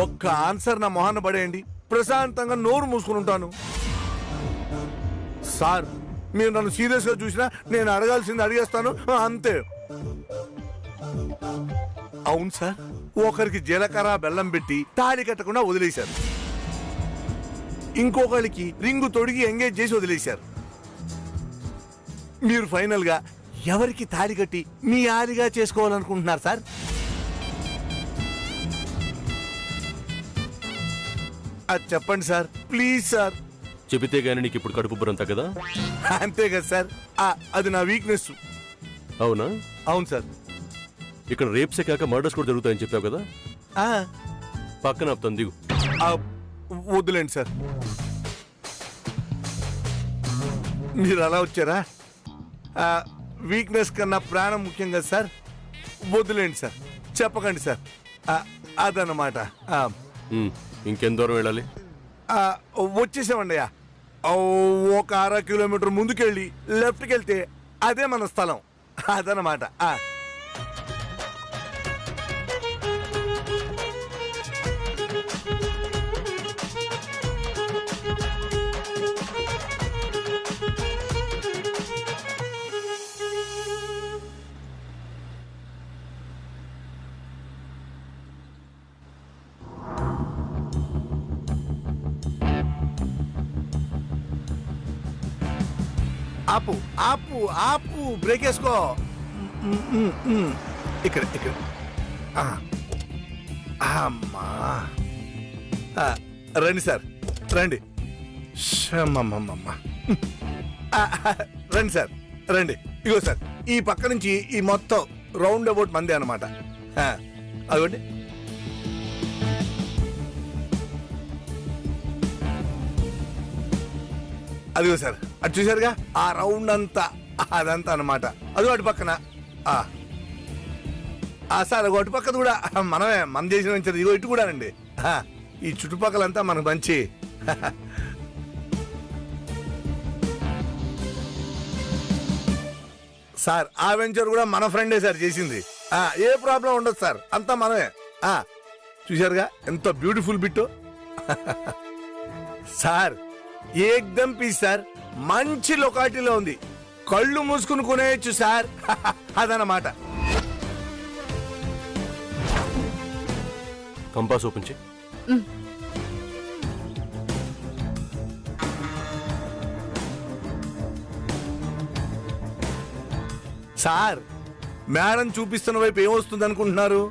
ఒక్క ఆన్సర్ నా మొహాన పడేయండి, ప్రశాంతంగా నోరు మూసుకుని ఉంటాను. సార్ మీరు నన్ను సీరియస్ గా చూసినా నేను అడగాల్సింది అడిగేస్తాను అంతే. అవును సార్, ఒకరికి జీలకర్ర బెల్లం పెట్టి తాళి కట్టకుండా వదిలేశారు, ఇంకొకరికి రింగు తొడిగి ఎంగేజ్ చేసి వదిలేశారు. మీరు ఫైనల్ గా ఎవరికి తాళి కట్టి మీ ఆలిగా చేసుకోవాలనుకుంటున్నారు సార్? అది చెప్పండి సార్, ప్లీజ్ సార్. చెబితే గానీ నీకు ఇప్పుడు కడుపు బురం తగ్గదా? అంతే కదా సార్, అది నా వీక్నెస్. అవునా? అవును సార్. ఇక్కడ రేప్సే కాక మర్డర్స్ కూడా జరుగుతాయని చెప్పావు కదా, పక్కన ఆపుతాను, దిగు. వద్దులేండి సార్, మీరు అలా వచ్చారా? వీక్నెస్ కన్నా ప్రాణం ముఖ్యం కదా సార్. వద్దులేండి సార్, చెప్పకండి సార్. అదన్నమాట. ఇంకెంత దూరం వెళ్ళాలి? వచ్చేసామండి. ఒక 6 కిలోమీటర్ ముందుకెళ్ళి లెఫ్ట్కి వెళ్తే అదే మన స్థలం. అదన్నమాట. ఆపు ఆపు ఆపు, బ్రేక్ వేసుకో. ఇక్కడ ఇక్కడ. అమ్మా, రండి సార్, రండి. రండి సార్, రండి. ఇగో సార్, ఈ పక్క నుంచి ఈ మొత్తం రౌండ్ అబౌట్ మందే అనమాట. అదొకటి. అదిగో సార్, అది చూసారుగా, ఆ రౌండ్ అంతా అదంతా అనమాట. అది అటు పక్కన. సార్ అటు పక్కన కూడా మనమే, మన దేశం నుంచి. ఇగో ఇటు కూడా అండి. ఈ చుట్టుపక్కలంతా మనకు మంచి. సార్ ఆ వెంచర్ కూడా మన ఫ్రెండే సార్ చేసింది. ఏ ప్రాబ్లం ఉండదు సార్, అంతా మనమే. చూసారుగా ఎంత బ్యూటిఫుల్ బిట్టు. సార్ ఏకదం పీస్ సార్, మంచి లొకాలిటీలో ఉంది, కళ్ళు మూసుకుని కొనేయచ్చు సార్. అదన్నమాట. కంపాస్ ఓపెన్ చేయి. సార్ మేడం చూపిస్తున్న వైపు ఏమొస్తుంది అనుకుంటున్నారు?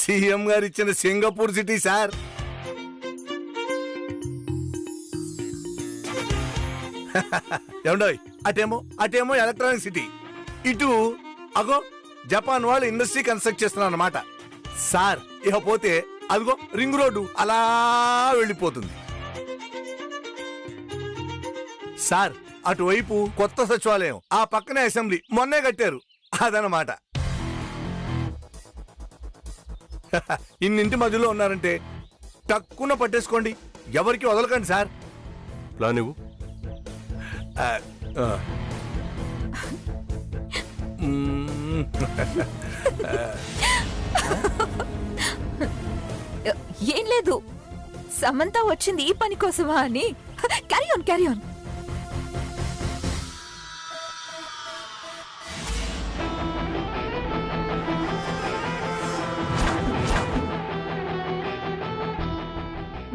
సీఎం గారు ఇచ్చిన సింగపూర్ సిటీ సార్. ఏమండోయ్, అటేమో ఎలక్ట్రానిక్ సిటీ, ఇటు అగో జపాన్ వాళ్ళు ఇండస్ట్రీ కన్స్ట్రక్ట్ చేస్తున్నారు అన్నమాట. సార్ ఇకపోతే అదిగో రింగ్ రోడ్డు అలా వెళ్ళిపోతుంది. సార్ అటువైపు కొత్త సచివాలయం, ఆ పక్కనే అసెంబ్లీ మొన్నే కట్టారు. అదనమాట. ఇన్నింటి మధ్యలో ఉన్నారంటే టక్కున పట్టేసుకోండి, ఎవరికి వదలకండి సార్. ప్లాన్ ఇవ్వు. ఏం లేదు, సమంత వచ్చింది ఈ పని కోసమా అని. Carry on, carry on.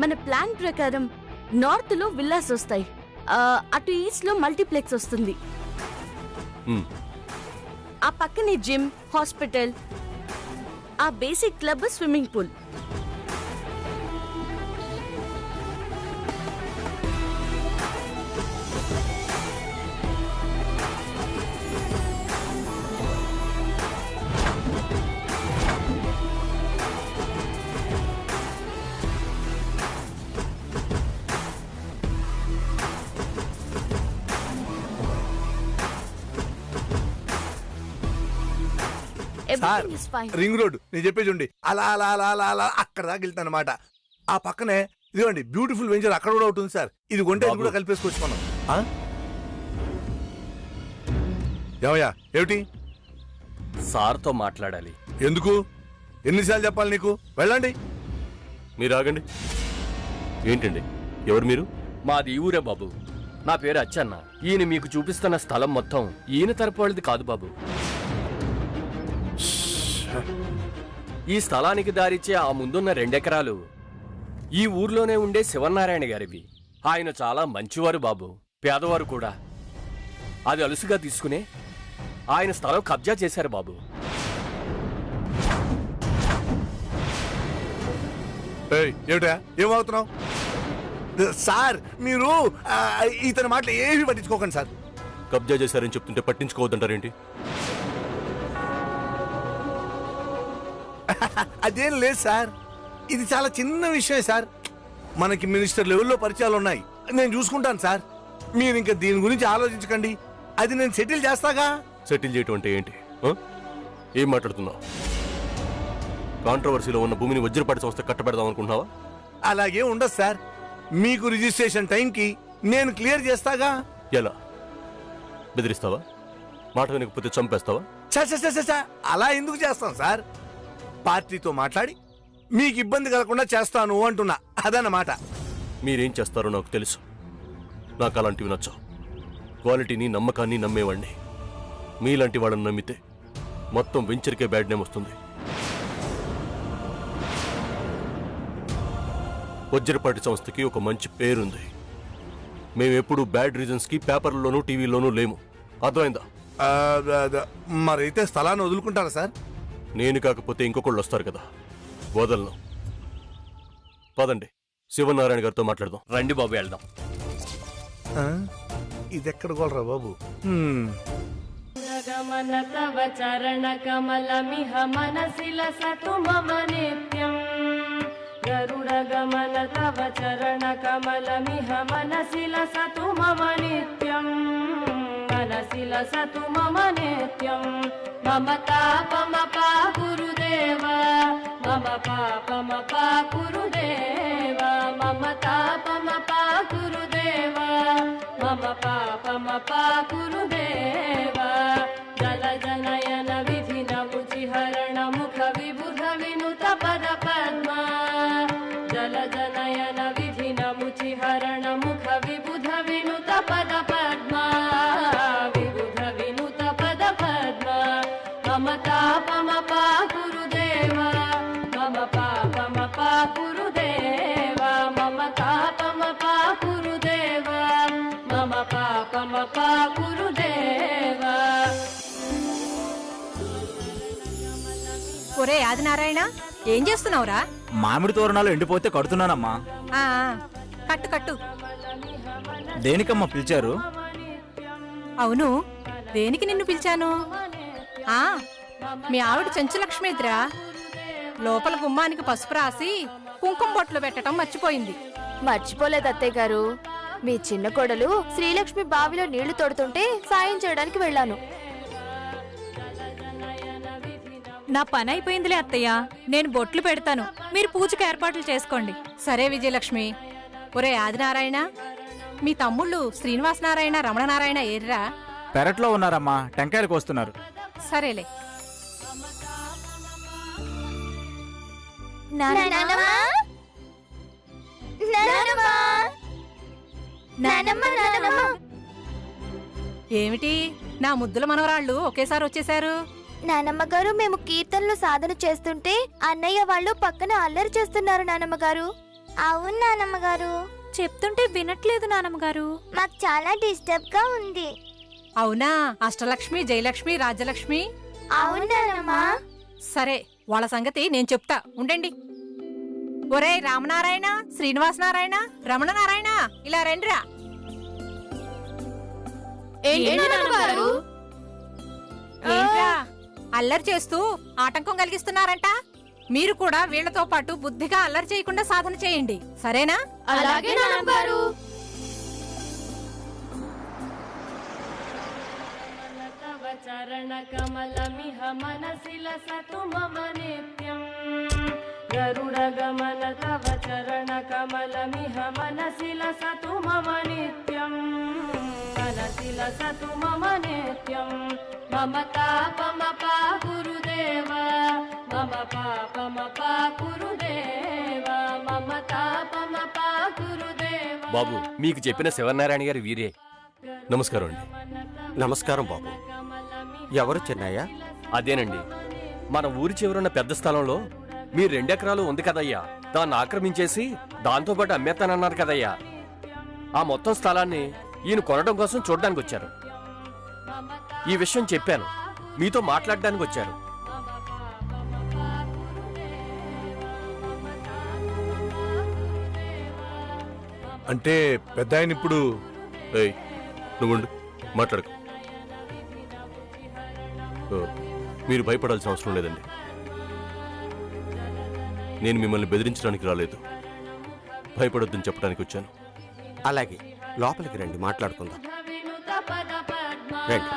మన ప్లాన్ ప్రకారం నార్త్ లో విల్లాస్ వస్తాయి, అటు ఈస్ట్ లో మల్టీప్లెక్స్ వస్తుంది, ఆ పక్కనే జిమ్, హాస్పిటల్, ఆ basic club, swimming pool. Ring road నేను చెప్పేది ఉండి అలా అలా అలా అలా అలా అక్కడ దాకా వెళ్తాను అనమాట. ఆ పక్కనే ఇదిగోండి బ్యూటిఫుల్ వెంచర్, అక్కడ కూడా ఉంటుంది సార్. ఇది కొంటే ఇది కూడా కలిపేసుకోవచ్చు మనం. ఏమయ్యా, ఏమిటి? సార్తో మాట్లాడాలి. ఎందుకు? ఎన్నిసార్లు చెప్పాలి నీకు? వెళ్ళండి. మీరు ఆగండి. ఏంటండి, ఎవరు మీరు? మాది ఈ ఊరే బాబు. నా పేరు అచ్చన్న. ఈయన మీకు చూపిస్తున్న స్థలం మొత్తం ఈయన తరపు వాళ్ళది కాదు బాబు. ఈ స్థలానికి దారిచ్చే ఆ ముందున్న 2 ఎకరాలు ఈ ఊర్లోనే ఉండే శివనారాయణ గారివి. ఆయన చాలా మంచివారు బాబు, పేదవారు కూడా. అది అలుసుగా తీసుకునే ఆయన స్థలం కబ్జా చేశారు బాబు. ఏమిటా ఏమవుతున్నావు సార్? మీరు ఇతని మాటలు ఏమీ పట్టించుకోకండి సార్. కబ్జా చేశారని చెప్తుంటే పట్టించుకోవద్దంటారేంటి? అదేం లేదు సార్, ఇది చాలా చిన్న విషయం సార్. మనకి మినిస్టర్ లెవెల్లో పరిచయాలు ఉన్నాయి, నేను చూసుకుంటాను సార్. మీరు ఇంకా దీని గురించి ఆలోచించకండి, అది నేను సెటిల్ చేస్తాగా. సెటిల్ చేయటం అంటే ఏంటి? ఏం మాట్లాడుతున్నావు? కాంట్రవర్సీలో ఉన్న భూమిని వజ్రపాటి సంస్థ కట్టబెడదాం అనుకుంటున్నావా? అలాగే ఉండదు సార్, మీకు రిజిస్ట్రేషన్ టైంకి నేను క్లియర్ చేస్తాగా. ఎలా? బెదిరిస్తావా? మాట వినకపోతే చంపేస్తావా? చ అలా ఎందుకు చేస్తాం సార్? పార్టీతో మాట్లాడి మీకు ఇబ్బంది కలగకుండా చేస్తాను అంటున్నా, అదన్నమాట. మీరేం చేస్తారో నాకు తెలుసు. నాకు అలాంటివి నచ్చవు. క్వాలిటీని నమ్మకాన్ని నమ్మేవాడిని. మీలాంటి వాళ్ళని నమ్మితే మొత్తం వెంచర్కే బ్యాడ్ నేమ్ వస్తుంది. వజ్రపాటి సంస్థకి ఒక మంచి పేరుంది. మేమెప్పుడు బ్యాడ్ రీజన్స్కి పేపర్లలోనూ టీవీలోనూ లేము. అర్థమైందా? మరైతే స్థలాన్ని వదులుకుంటారా సార్? నేను కాకపోతే ఇంకొకళ్ళు వస్తారు కదా, వదలను. పదండి, శివనారాయణ గారితో మాట్లాడదాం. రండి బాబు, వెళ్దాం. ఇదెక్కడ గోలరా బాబు? తవ చరణ కమలమిహ మనసి లసతు మమ నిత్యం. గరుడగమన తవ చరణ కమలమిహ మనసి లసతు మమ నిత్యం. మనసి లసతు మమ నిత్యం. మమ తాపమపా గురుదేవ, మమ పాపమపా గురుదేవ. మమ తాపమపా గురుదేవ, మమ పాపమపా గురుదేవ. జల జనయన విధి నముచిహరణ ముఖ విబుధ వినుత పద పద్మ. జల జనయన విధి నముచిహరణ ముఖ విబుధ వినుత పద పద్మ. విబుధ వినుత పద పద్మ. మమ తాపమపా గురుదేవ, మమ పాపమపా గురుదేవ. మమ తాపమపా గురుదేవ, మమ పాపమపా గురుదేవ. ఒరే ఆదినారాయణ, ఏం చేస్తున్నావురా? మామిడి తోరణాలు ఎండిపోతే కడుతున్నానమ్మా. కట్టు కట్టు. దేనికమ్మా పిలిచారు? అవును, దేనికి నిన్ను పిలిచాను? మీ ఆవిడ చెంచులక్ష్మిద్రా లోపల గుమ్మానికి పసుపు రాసి కుంకుమ బొట్లు పెట్టడం మర్చిపోయింది. మర్చిపోలేదు అత్తయ్య గారు. మీ చిన్న కోడలు శ్రీలక్ష్మి బావిలో నీళ్లు తోడుతుంటే సాయం చేయడానికి వెళ్ళాను. నా పని అయిపోయిందిలే అత్తయ్య, నేను బొట్లు పెడతాను, మీరు పూజకు ఏర్పాట్లు చేసుకోండి. సరే విజయలక్ష్మి. ఒరే ఆదినారాయణ, మీ తమ్ముళ్ళు శ్రీనివాసనారాయణ రమణనారాయణ ఏర్రా? పెరట్లో ఉన్నారమ్మా, టెంకాయలు కోస్తున్నారు. సరేలే. ఏమిటి, నా ముద్దుల మనవరాళ్ళు ఒకేసారి వచ్చేశారు? నానమ్మ గారు, మేము కీర్తనలు సాధన చేస్తుంటే అన్నయ్య వాళ్ళు పక్కన అల్లరి చేస్తున్నారు నానమ్మ గారు. అవును నానమ్మ గారు. చెప్తుంటే వినట్లేదు నానమ్మ గారు. మాకు చాలా డిస్టర్బ్ గా ఉంది. అవునా? అష్టలక్ష్మి, జయలక్ష్మి, రాజ్యలక్ష్మి. అవును నానమ్మా. సరే, వాళ్ళ సంగతి నేను చెప్తా, ఉండండి. ఒరే రామనారాయణ, శ్రీనివాసనారాయణ, రమణనారాయణ, ఇలా రండిరా. ఏంట్రా అల్లరి చేస్తూ ఆటంకం కలిగిస్తున్నారంట? మీరు కూడా వీళ్లతో పాటు బుద్ధిగా అల్లరి చేయకుండా సాధన చేయండి, సరేనా? అలాగే నాన్నగారు. చరణ కమలమిహ మనసి లసతు మమ నిత్యం. గరుడ గమన తవ చరణ కమలమిహ మనసి లసతు మమ నిత్యం. మనసి లసతు మమ నిత్యం. మమ తాపమపా గురుదేవ, మమ పాపమపా గురుదేవ. బాబు మీకు చెప్పిన శివనారాయణ గారు వీరే. నమస్కారం అండి. నమస్కారం బాబు. ఎవరు చెన్నయ్య? అదేనండి, మన ఊరి చివరున్న పెద్ద స్థలంలో మీ 2 ఎకరాలు ఉంది కదయ్యా, దాన్ని ఆక్రమించేసి దాంతోపాటు అమ్మేస్తానన్నారు కదయ్యా. ఆ మొత్తం స్థలాన్ని ఈయన కొనడం కోసం చూడడానికి వచ్చారు. ఈ విషయం చెప్పాను, మీతో మాట్లాడడానికి వచ్చారు. అంటే పెద్ద ఆయన ఇప్పుడు ఏయ్, నువ్వుండు, మాట్లాడకు. మీరు భయపడాల్సిన అవసరం లేదండి. నేను మిమ్మల్ని బెదిరించడానికి రాలేదు, భయపడొద్దని చెప్పడానికి వచ్చాను. అలాగే, లోపలికి రండి, మాట్లాడుకుందాం. రండి.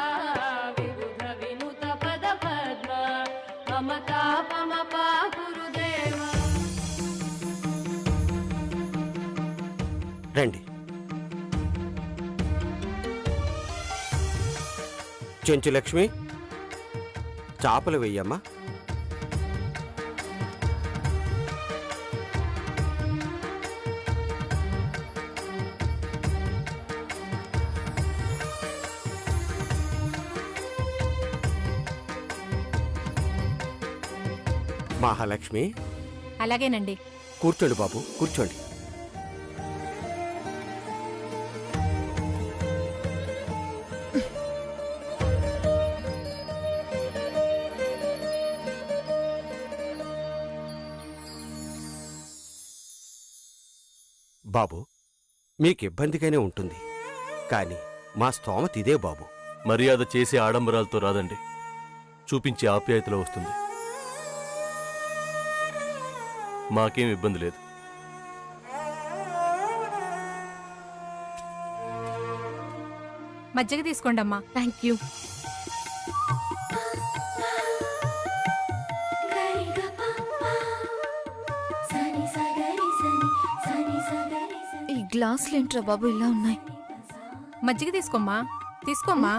రండి. చెంచు లక్ష్మి, చాపలు వెయ్యమ్మా. మహాలక్ష్మి, అలాగేనండి. కూర్చోండి బాబు, కూర్చోండి. బాబు, మీకు ఇబ్బందిగానే ఉంటుంది, కానీ మా స్తోమత ఇదే బాబు. మర్యాద చేసే ఆడంబరాలతో రాదండి, చూపించే ఆప్యాయతలో వస్తుంది. మాకేం ఇబ్బంది లేదు. మజ్జిగ తీసుకోండమ్మా. Thank you. ఈ గ్లాసులేంట్రా బాబు ఇలా ఉన్నాయి? మజ్జిగ తీసుకోమ్మా, తీసుకోమ్మా.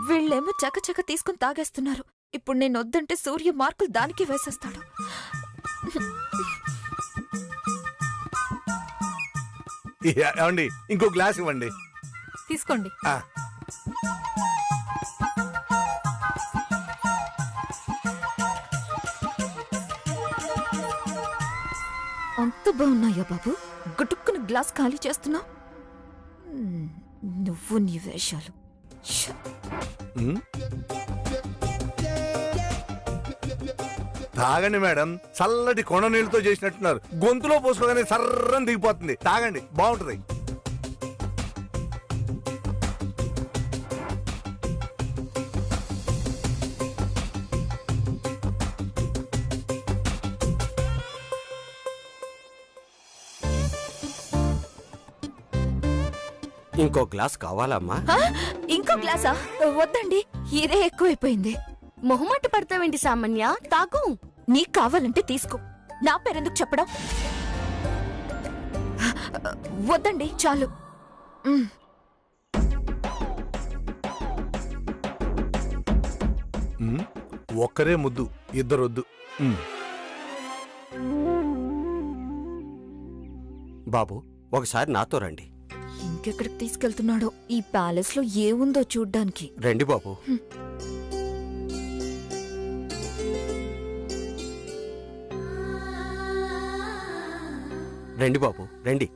వీళ్ళేమో చకచక తీసుకుని తాగేస్తున్నారు. ఇప్పుడు నేను వద్దంటే సూర్య మార్కులు దానికి వేసేస్తాడు. ఏమండి, ఇంకో గ్లాస్ ఇవ్వండి. తీసుకోండి. అంత బాగున్నాయా బాబు? గుటుక్కున గ్లాస్ ఖాళీ చేస్తున్నావు. నువ్వు నీ వేషాలు. తాగండి మేడం, చల్లటి కొండ నీళ్ళతో చేసినట్టున్నారు. గొంతులో పోసుకోగానే సర్రని దిగిపోతుంది. తాగండి, బాగుంటుంది. ఇంకో గ్లాస్ కావాలమ్మా? ఇంకో గ్లాసా? వద్దండి, ఇదే ఎక్కువైపోయింది. మొహమాట పడతావేంటి సామాన్య? తాగు. నీకు కావాలంటే తీసుకో, నా పేరెందుకు చెప్పడం? వద్దండి, చాలు. ఒక్కరే ముద్దు, ఇద్దరొద్దు. బాబు, ఒకసారి నాతో రండి. ఇంకెక్కడికి తీసుకెళ్తున్నాడో? ఈ ప్యాలెస్ లో ఏముందో చూడ్డానికి. రండి బాబు. రండి బాబు, రండి.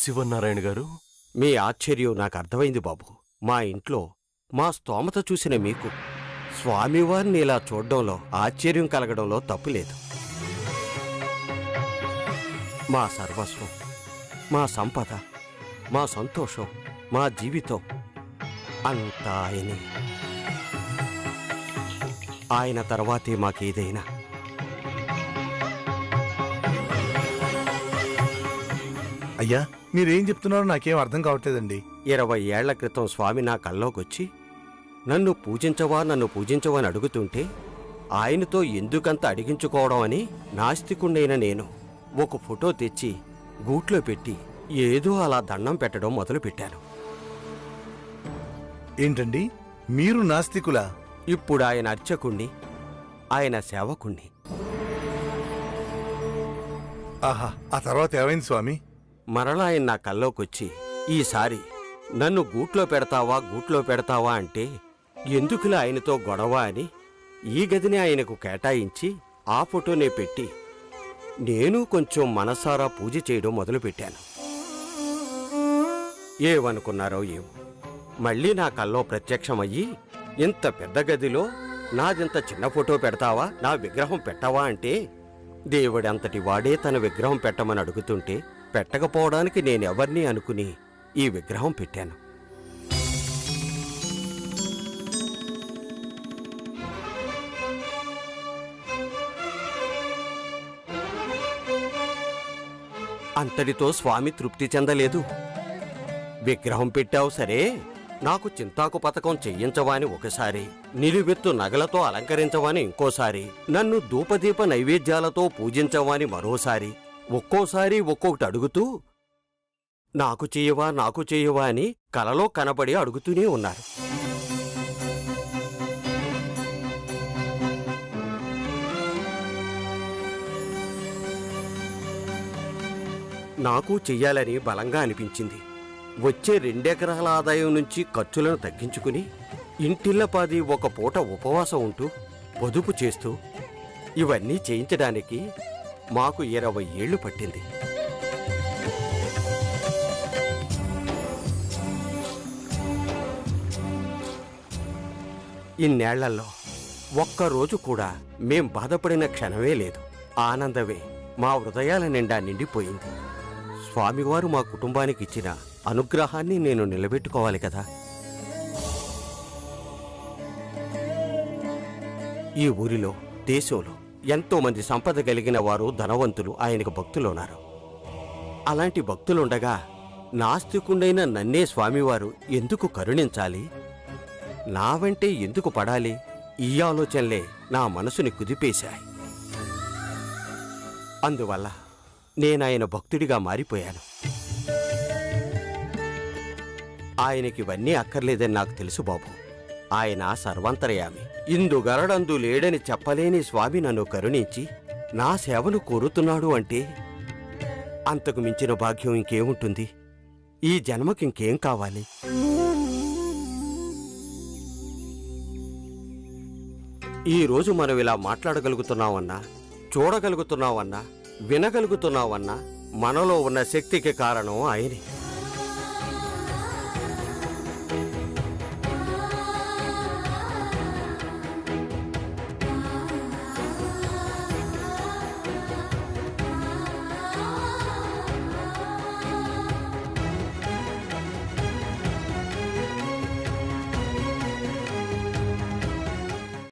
శివనారాయణ గారు, మీ ఆశ్చర్యం నాకు అర్థమైంది బాబు. మా ఇంట్లో మా స్తోమత చూసిన మీకు స్వామివారిని ఇలా చూడడంలో ఆశ్చర్యం కలగడంలో తప్పులేదు. మా సర్వస్వం, మా సంపద, మా సంతోషం, మా జీవితం అంతా ఆయనే. ఆయన తర్వాతే మాకేదైనా. అయ్యా మీరేం చెప్తున్నారో నాకేం అర్థం కావట్లేదండి. 20 ఏళ్ల క్రితం స్వామి నా కల్లోకొచ్చి నన్ను పూజించవా నన్ను పూజించవా అని అడుగుతుంటే ఆయనతో ఎందుకంత అడిగించుకోవడం అని నాస్తికుణ్ణైన నేను ఒక ఫోటో తెచ్చి గూట్లో పెట్టి ఏదో అలా దండం పెట్టడం మొదలుపెట్టాను. ఏంటండి మీరు నాస్తికులా? ఇప్పుడు ఆయన అర్చకుణ్ణి, ఆయన సేవకుణ్ణి. ఆహా, ఆ తర్వాత ఏమైంది స్వామి? మరలా ఆయన నా కల్లోకొచ్చి ఈసారి నన్ను గూట్లో పెడతావా అంటే ఎందుకులా ఆయనతో గొడవ అని ఈ గదిని ఆయనకు కేటాయించి ఆ ఫోటోనే పెట్టి నేను కొంచెం మనసారా పూజ చేయడం మొదలుపెట్టాను. ఏమనుకున్నారో ఏమో, మళ్ళీ నా కల్లో ప్రత్యక్షమయ్యి ఇంత పెద్ద గదిలో నాదింత చిన్న ఫోటో పెడతావా, నా విగ్రహం పెట్టవా అంటే దేవుడంతటి వాడే తన విగ్రహం పెట్టమని అడుగుతుంటే పెట్టకపోవడానికి నేనెవర్ని అనుకుని ఈ విగ్రహం పెట్టాను. అంతటితో స్వామి తృప్తి చెందలేదు. విగ్రహం పెట్టావు సరే, నాకు చింతాకు పథకం చెయ్యించవాని ఒకసారి, నిలువెత్తు నగలతో అలంకరించవాని ఇంకోసారి, నన్ను ధూపదీప నైవేద్యాలతో పూజించవాని మరోసారి, ఒక్కోసారి ఒక్కొక్కటి అడుగుతూ నాకు చెయ్యవా అని కలలో కనబడి అడుగుతూనే ఉన్నారు. నాకు చెయ్యాలని బలంగా అనిపించింది. వచ్చే 2 ఎకరాల ఆదాయం నుంచి ఖర్చులను తగ్గించుకుని ఇంటిల్లపాది ఒక పూట ఉపవాసం ఉంటూ పొదుపు చేస్తూ ఇవన్నీ చేయించడానికి మాకు 20 ఏళ్లు పట్టింది. ఇన్నేళ్లలో ఒక్కరోజు కూడా మేం బాధపడిన క్షణమే లేదు. ఆనందమే మా హృదయాల నిండా నిండిపోయింది. స్వామివారు మా కుటుంబానికి ఇచ్చిన అనుగ్రహాన్ని నేను నిలబెట్టుకోవాలి కదా. ఈ ఊరిలో, దేశంలో ఎంతో మంది సంపద కలిగిన వారు, ధనవంతులు ఆయనకు భక్తులున్నారు. అలాంటి భక్తులుండగా నాస్తికుండైన నన్నే స్వామివారు ఎందుకు కరుణించాలి, నా వెంటే ఎందుకు పడాలి? ఈ ఆలోచనలే నా మనసుని కుదిపేశాయి. అందువల్ల నేనాయన భక్తుడిగా మారిపోయాను. ఆయనకివన్నీ అక్కర్లేదని నాకు తెలుసు బాబు. ఆయన సర్వాంతర్యామి. ఇందుగరడందు లేడని చెప్పలేని స్వామి నన్ను కరుణించి నా సేవను కోరుతున్నాడు అంటే అంతకు మించిన భాగ్యం ఇంకేముంటుంది? ఈ జన్మకింకేం కావాలి? ఈరోజు మనం ఇలా మాట్లాడగలుగుతున్నామన్నా, చూడగలుగుతున్నామన్నా, వినగలుగుతున్నామన్నా మనలో ఉన్న శక్తికి కారణం ఆయనే.